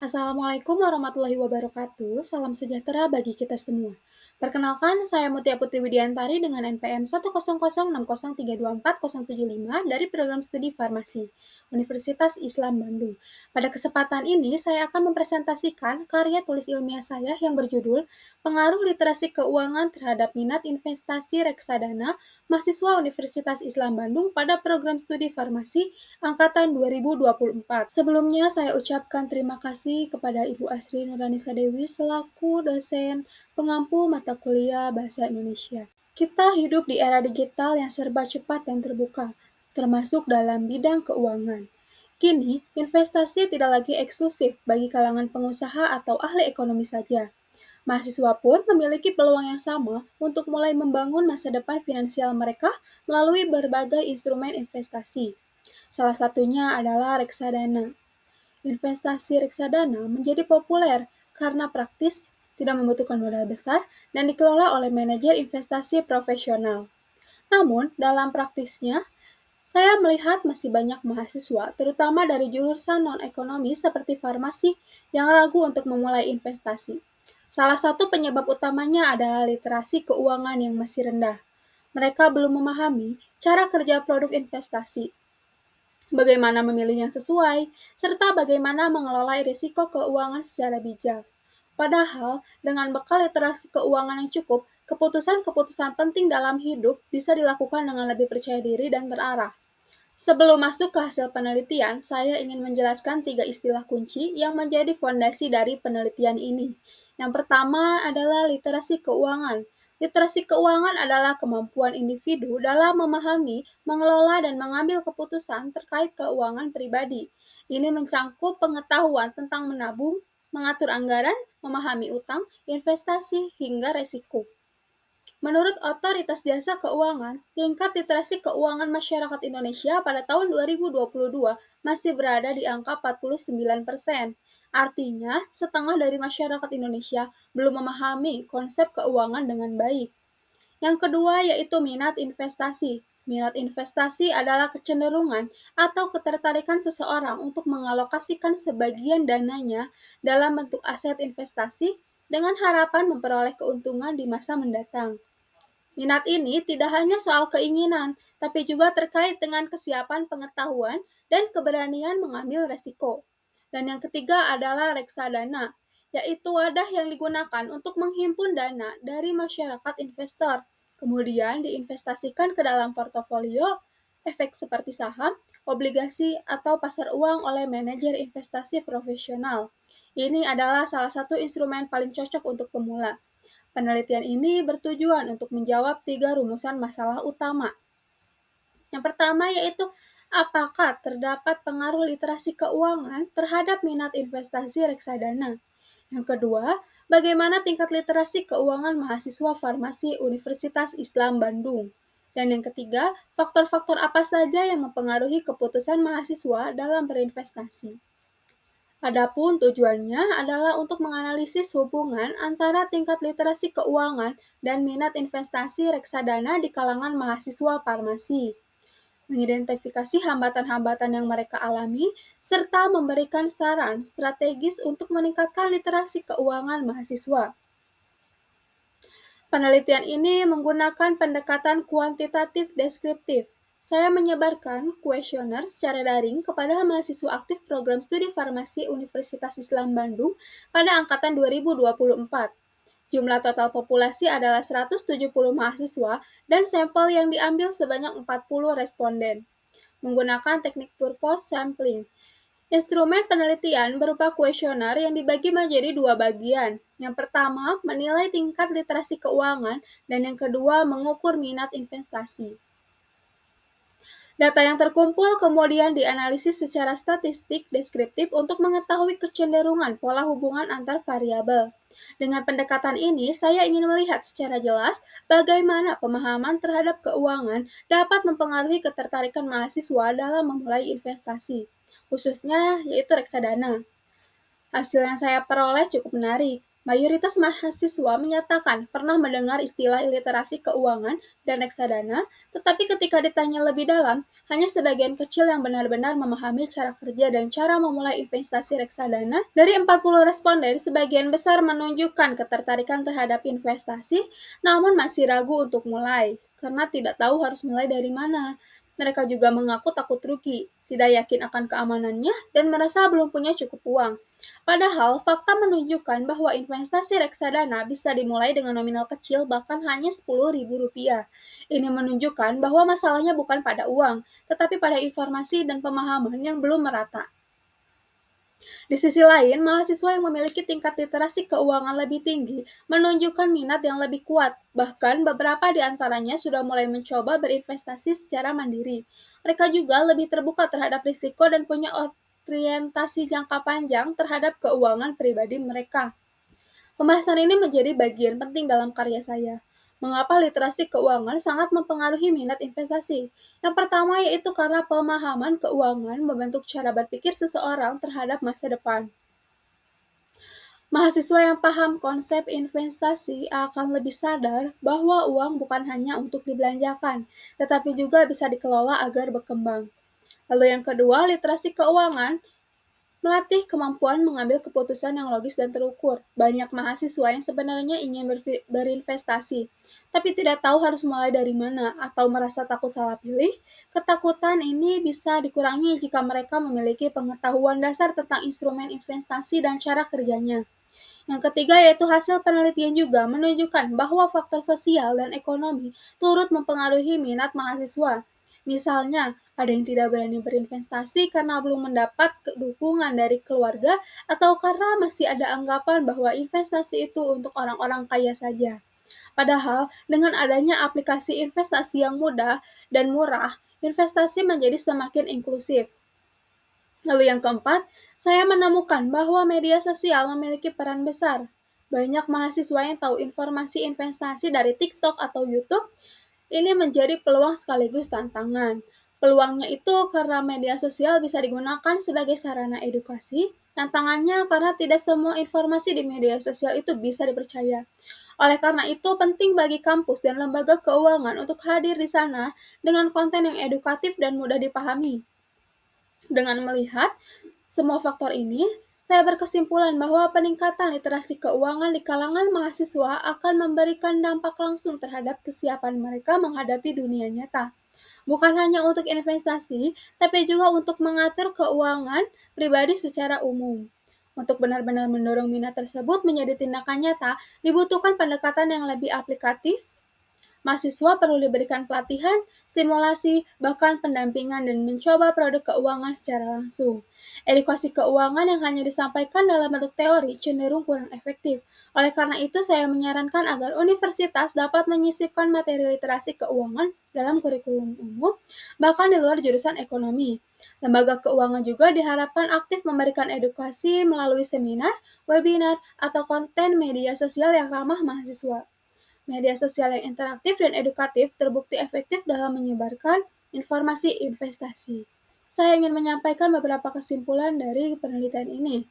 Assalamualaikum warahmatullahi wabarakatuh. Salam sejahtera bagi kita semua. Perkenalkan, saya Mutia Putri Widiantari dengan NPM 10060340775 dari program studi farmasi Universitas Islam Bandung. Pada kesempatan ini, saya akan mempresentasikan karya tulis ilmiah saya yang berjudul Pengaruh Literasi Keuangan Terhadap Minat Investasi Reksadana Mahasiswa Universitas Islam Bandung pada program studi farmasi angkatan 2024. Sebelumnya saya ucapkan terima kasih kepada Ibu Asri Nurlanisa Dewi selaku dosen pengampu mata kuliah Bahasa Indonesia. Kita hidup di era digital yang serba cepat dan terbuka, termasuk dalam bidang keuangan. Kini, investasi tidak lagi eksklusif bagi kalangan pengusaha atau ahli ekonomi saja. Mahasiswa pun memiliki peluang yang sama untuk mulai membangun masa depan finansial mereka melalui berbagai instrumen investasi. Salah satunya adalah reksadana. Investasi reksadana menjadi populer karena praktis, tidak membutuhkan modal besar, dan dikelola oleh manajer investasi profesional. Namun, dalam praktisnya, saya melihat masih banyak mahasiswa, terutama dari jurusan non-ekonomi seperti farmasi, yang ragu untuk memulai investasi. Salah satu penyebab utamanya adalah literasi keuangan yang masih rendah. Mereka belum memahami cara kerja produk investasi, bagaimana memilih yang sesuai, serta bagaimana mengelola risiko keuangan secara bijak. Padahal, dengan bekal literasi keuangan yang cukup, keputusan-keputusan penting dalam hidup bisa dilakukan dengan lebih percaya diri dan terarah. Sebelum masuk ke hasil penelitian, saya ingin menjelaskan 3 istilah kunci yang menjadi fondasi dari penelitian ini. Yang pertama adalah literasi keuangan. Literasi keuangan adalah kemampuan individu dalam memahami, mengelola, dan mengambil keputusan terkait keuangan pribadi. Ini mencakup pengetahuan tentang menabung, mengatur anggaran, memahami utang, investasi, hingga resiko. Menurut Otoritas Jasa Keuangan, tingkat literasi keuangan masyarakat Indonesia pada tahun 2022 masih berada di angka 49%. Artinya, setengah dari masyarakat Indonesia belum memahami konsep keuangan dengan baik. Yang kedua yaitu minat investasi. Minat investasi adalah kecenderungan atau ketertarikan seseorang untuk mengalokasikan sebagian dananya dalam bentuk aset investasi dengan harapan memperoleh keuntungan di masa mendatang. Minat ini tidak hanya soal keinginan, tapi juga terkait dengan kesiapan pengetahuan dan keberanian mengambil resiko. Dan yang ketiga adalah reksadana, yaitu wadah yang digunakan untuk menghimpun dana dari masyarakat investor, kemudian diinvestasikan ke dalam portofolio, efek seperti saham, obligasi, atau pasar uang oleh manajer investasi profesional. Ini adalah salah satu instrumen paling cocok untuk pemula. Penelitian ini bertujuan untuk menjawab 3 rumusan masalah utama. Yang pertama yaitu, apakah terdapat pengaruh literasi keuangan terhadap minat investasi reksadana? Yang kedua, bagaimana tingkat literasi keuangan mahasiswa farmasi Universitas Islam Bandung? Dan yang ketiga, faktor-faktor apa saja yang mempengaruhi keputusan mahasiswa dalam berinvestasi? Adapun tujuannya adalah untuk menganalisis hubungan antara tingkat literasi keuangan dan minat investasi reksadana di kalangan mahasiswa farmasi, mengidentifikasi hambatan-hambatan yang mereka alami, serta memberikan saran strategis untuk meningkatkan literasi keuangan mahasiswa. Penelitian ini menggunakan pendekatan kuantitatif deskriptif. Saya menyebarkan kuesioner secara daring kepada mahasiswa aktif program studi farmasi Universitas Islam Bandung pada angkatan 2024. Jumlah total populasi adalah 170 mahasiswa dan sampel yang diambil sebanyak 40 responden. Menggunakan teknik purpose sampling, instrumen penelitian berupa kuesioner yang dibagi menjadi 2 bagian. Yang pertama, menilai tingkat literasi keuangan, dan yang kedua, mengukur minat investasi. Data yang terkumpul kemudian dianalisis secara statistik deskriptif untuk mengetahui kecenderungan pola hubungan antar variabel. Dengan pendekatan ini, saya ingin melihat secara jelas bagaimana pemahaman terhadap keuangan dapat mempengaruhi ketertarikan mahasiswa dalam memulai investasi, khususnya yaitu reksadana. Hasil yang saya peroleh cukup menarik. Mayoritas mahasiswa menyatakan pernah mendengar istilah literasi keuangan dan reksadana, tetapi ketika ditanya lebih dalam, hanya sebagian kecil yang benar-benar memahami cara kerja dan cara memulai investasi reksadana. Dari 40 responden, sebagian besar menunjukkan ketertarikan terhadap investasi, namun masih ragu untuk mulai karena tidak tahu harus mulai dari mana. Mereka juga mengaku takut rugi, tidak yakin akan keamanannya, dan merasa belum punya cukup uang. Padahal, fakta menunjukkan bahwa investasi reksadana bisa dimulai dengan nominal kecil bahkan hanya Rp10.000. Ini menunjukkan bahwa masalahnya bukan pada uang, tetapi pada informasi dan pemahaman yang belum merata. Di sisi lain, mahasiswa yang memiliki tingkat literasi keuangan lebih tinggi menunjukkan minat yang lebih kuat. Bahkan beberapa di antaranya sudah mulai mencoba berinvestasi secara mandiri. Mereka juga lebih terbuka terhadap risiko dan punya orientasi jangka panjang terhadap keuangan pribadi mereka. Pembahasan ini menjadi bagian penting dalam karya saya. Mengapa literasi keuangan sangat mempengaruhi minat investasi? Yang pertama yaitu karena pemahaman keuangan membentuk cara berpikir seseorang terhadap masa depan. Mahasiswa yang paham konsep investasi akan lebih sadar bahwa uang bukan hanya untuk dibelanjakan, tetapi juga bisa dikelola agar berkembang. Lalu yang kedua, literasi keuangan melatih kemampuan mengambil keputusan yang logis dan terukur. Banyak mahasiswa yang sebenarnya ingin berinvestasi, tapi tidak tahu harus mulai dari mana atau merasa takut salah pilih. Ketakutan ini bisa dikurangi jika mereka memiliki pengetahuan dasar tentang instrumen investasi dan cara kerjanya. Yang ketiga yaitu hasil penelitian juga menunjukkan bahwa faktor sosial dan ekonomi turut mempengaruhi minat mahasiswa. Misalnya, ada yang tidak berani berinvestasi karena belum mendapat dukungan dari keluarga atau karena masih ada anggapan bahwa investasi itu untuk orang-orang kaya saja. Padahal, dengan adanya aplikasi investasi yang mudah dan murah, investasi menjadi semakin inklusif. Lalu yang keempat, saya menemukan bahwa media sosial memiliki peran besar. Banyak mahasiswa yang tahu informasi investasi dari TikTok atau YouTube. Ini menjadi peluang sekaligus tantangan. Peluangnya itu karena media sosial bisa digunakan sebagai sarana edukasi. Tantangannya karena tidak semua informasi di media sosial itu bisa dipercaya. Oleh karena itu, penting bagi kampus dan lembaga keuangan untuk hadir di sana dengan konten yang edukatif dan mudah dipahami. Dengan melihat semua faktor ini, saya berkesimpulan bahwa peningkatan literasi keuangan di kalangan mahasiswa akan memberikan dampak langsung terhadap kesiapan mereka menghadapi dunia nyata. Bukan hanya untuk investasi, tapi juga untuk mengatur keuangan pribadi secara umum. Untuk benar-benar mendorong minat tersebut menjadi tindakan nyata, dibutuhkan pendekatan yang lebih aplikatif. Mahasiswa perlu diberikan pelatihan, simulasi, bahkan pendampingan dan mencoba produk keuangan secara langsung. Edukasi keuangan yang hanya disampaikan dalam bentuk teori cenderung kurang efektif. Oleh karena itu, saya menyarankan agar universitas dapat menyisipkan materi literasi keuangan dalam kurikulum umum, bahkan di luar jurusan ekonomi. Lembaga keuangan juga diharapkan aktif memberikan edukasi melalui seminar, webinar, atau konten media sosial yang ramah mahasiswa. Media sosial yang interaktif dan edukatif terbukti efektif dalam menyebarkan informasi investasi. Saya ingin menyampaikan beberapa kesimpulan dari penelitian ini.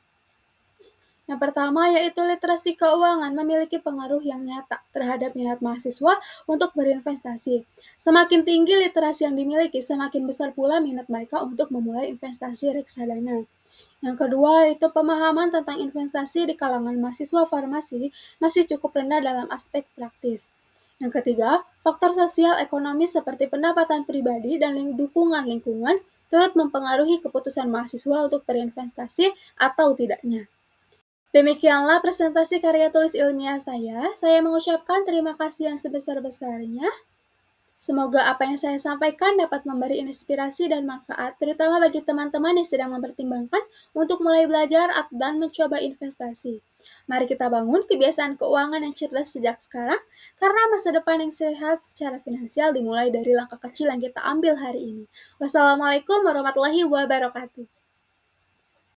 Yang pertama yaitu literasi keuangan memiliki pengaruh yang nyata terhadap minat mahasiswa untuk berinvestasi. Semakin tinggi literasi yang dimiliki, semakin besar pula minat mereka untuk memulai investasi reksadana. Yang kedua, itu pemahaman tentang investasi di kalangan mahasiswa farmasi masih cukup rendah dalam aspek praktis. Yang ketiga, faktor sosial ekonomi seperti pendapatan pribadi dan dukungan lingkungan turut mempengaruhi keputusan mahasiswa untuk berinvestasi atau tidaknya. Demikianlah presentasi karya tulis ilmiah saya. Saya mengucapkan terima kasih yang sebesar-besarnya. Semoga apa yang saya sampaikan dapat memberi inspirasi dan manfaat, terutama bagi teman-teman yang sedang mempertimbangkan untuk mulai belajar dan mencoba investasi. Mari kita bangun kebiasaan keuangan yang cerdas sejak sekarang, karena masa depan yang sehat secara finansial dimulai dari langkah kecil yang kita ambil hari ini. Wassalamualaikum warahmatullahi wabarakatuh.